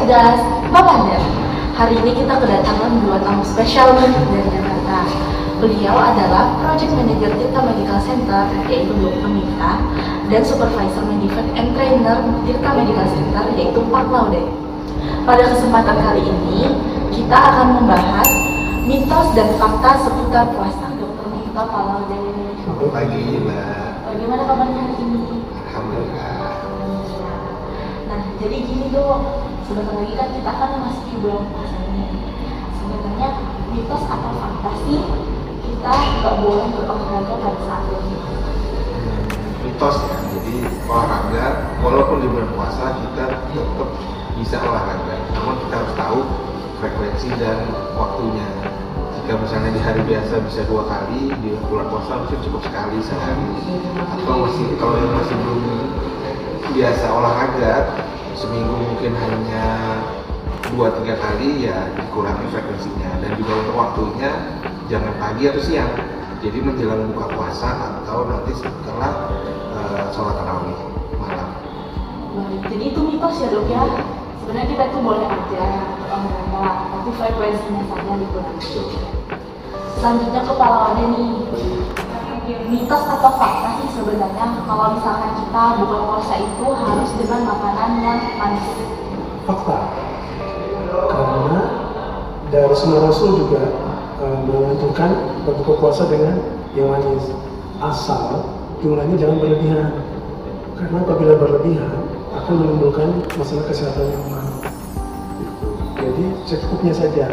cerdas, Pak Pandar. Hari ini kita kedatangan dua tamu spesial nih dari Jakarta. Beliau adalah Project Manager Tirta Medical Center, yaitu Dr. Mifta, dan Supervisor Medivate and Trainer Tirta Medical Center, yaitu Pak Laude. Pada kesempatan kali ini, kita akan membahas mitos dan fakta seputar puasa. Dr. Mifta, Pak Laude. Selamat pagi, Mbak. Bagaimana kabarnya hari ini? Alhamdulillah. Nah, jadi gini Dok, sebentar lagi kan kita akan memasuki bulan puasa ini. Sebenarnya mitos atau fakta sih kita nggak boleh berolahraga pada saat bulan puasa? Mitos ya, jadi olahraga walaupun di bulan puasa kita tetap bisa olahraga, namun kita harus tahu frekuensi dan waktunya. Jika misalnya di hari biasa bisa 2 kali, di bulan puasa mungkin cukup sekali sehari. Atau kalau yang masih belum biasa olahraga, seminggu mungkin hanya 2-3 kali, ya dikurangi frekuensinya. Dan juga untuk waktunya jangan pagi atau siang, jadi menjelang buka puasa atau nanti setelah sholat tarawih malam. Baik, jadi itu mitos ya Dok ya? Sebenarnya kita tuh boleh aja berolahraga, tapi frekuensinya saja dikurangi. Selanjutnya ke Pak Laude nih. Mitos atau fakta sih sebenarnya kalau misalkan kita buka puasa itu harus dengan makanan yang manis? Fakta, karena dari Sunnah Rasul juga menentukan berbuka puasa dengan yang manis, asal jumlahnya jangan berlebihan, karena apabila berlebihan akan menimbulkan masalah kesehatan yang baru. Jadi secukupnya saja.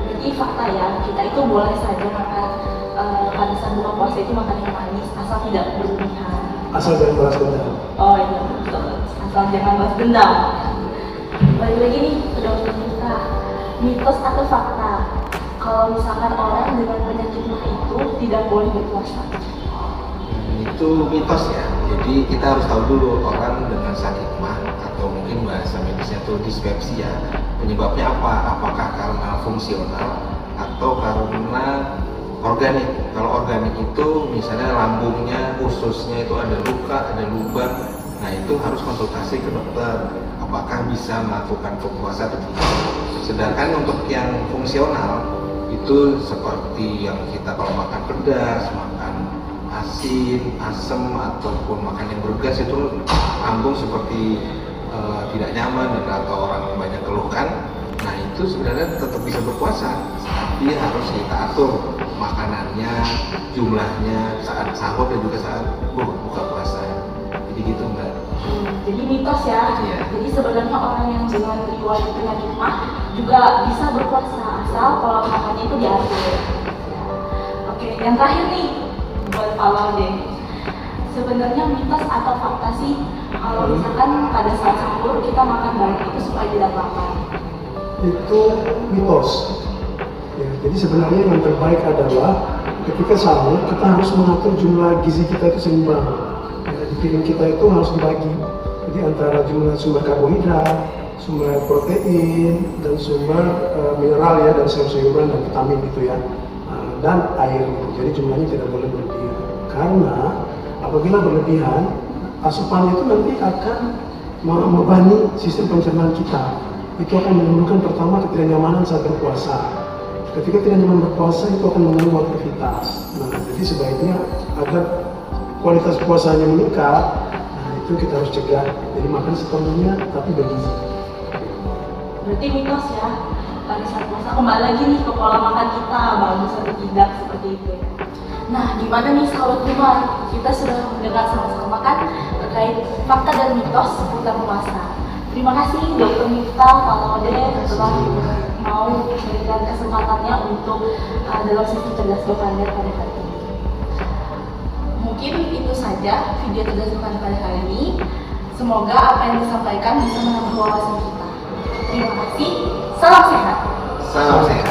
Jadi fakta ya, kita itu boleh saja makan pada saat buka puasa itu makan yang manis asal tidak berlebihan. Asal jangan balas dendam. Oh iya, betul. Asal jangan balas dendam. Balik lagi nih ke dokter kita, mitos atau fakta kalau misalkan orang dengan penyakit mah itu tidak boleh berpuasa? Itu mitos ya, jadi kita harus tahu dulu orang dengan sakit mah atau mungkin bahasa medisnya itu dispepsia, penyebabnya apa? Apakah karena fungsional atau karena organik? Kalau organik itu misalnya lambungnya, ususnya itu ada luka, ada lubang, nah itu harus konsultasi ke dokter apakah bisa melakukan puasa atau tidak. Sedangkan untuk yang fungsional itu seperti yang kita kalau makan pedas, makan asin, asam, ataupun makan yang bergas itu lambung seperti tidak nyaman dan atau orang banyak keluhkan, nah itu sebenarnya tetap bisa berpuasa, tapi harus kita atur makanannya, jumlahnya saat sahur dan juga saat buka puasa. Jadi gitu Mbak. Jadi mitos ya. Iya. Jadi sebenarnya orang yang dengan riwayat penyakit mah juga bisa berpuasa asal pola makannya itu diatur. Ya. Oke, yang terakhir nih buat Pak Laude. Sebenarnya mitos atau fakta sih kalau misalkan pada saat sahur kita makan banyak itu supaya tidak lapar? Itu mitos. Ya, jadi sebenarnya yang terbaik adalah ketika sahur kita harus mengatur jumlah gizi kita itu seimbang. Ya, di piring kita itu harus dibagi. Jadi antara jumlah sumber karbohidrat, sumber protein, dan sumber mineral ya, dan sayur-sayuran dan vitamin gitu ya, dan air. Jadi jumlahnya tidak boleh berlebihan. Karena apabila berlebihan, asupan itu nanti akan membebani sistem pencernaan kita. Itu akan menimbulkan pertama ketidaknyamanan saat berpuasa. Ketika tidak nyaman berpuasa itu akan mengganggu aktivitas. Nah, jadi sebaiknya agar kualitas puasanya meningkat, nah itu kita harus cegah. Jadi makan sepenuhnya tapi bergizi. Berarti mitos ya, pada saat puasa kembali lagi nih ke pola makan kita, bagus atau tidak seperti itu ya. Nah, gimana nih sahabat rumah? Kita sudah mendengar sama-sama kan terkait fakta dan mitos seputar puasa. Terima kasih Dr. Mifta, Pak Laude telah mau memberikan kesempatannya untuk dalam sesi cerdas berpandang pada hari ini. Mungkin itu saja video cerdas berpandang pada hari ini. Semoga apa yang disampaikan bisa menambah wawasan kita. Terima kasih. Salam sehat. Salam sehat.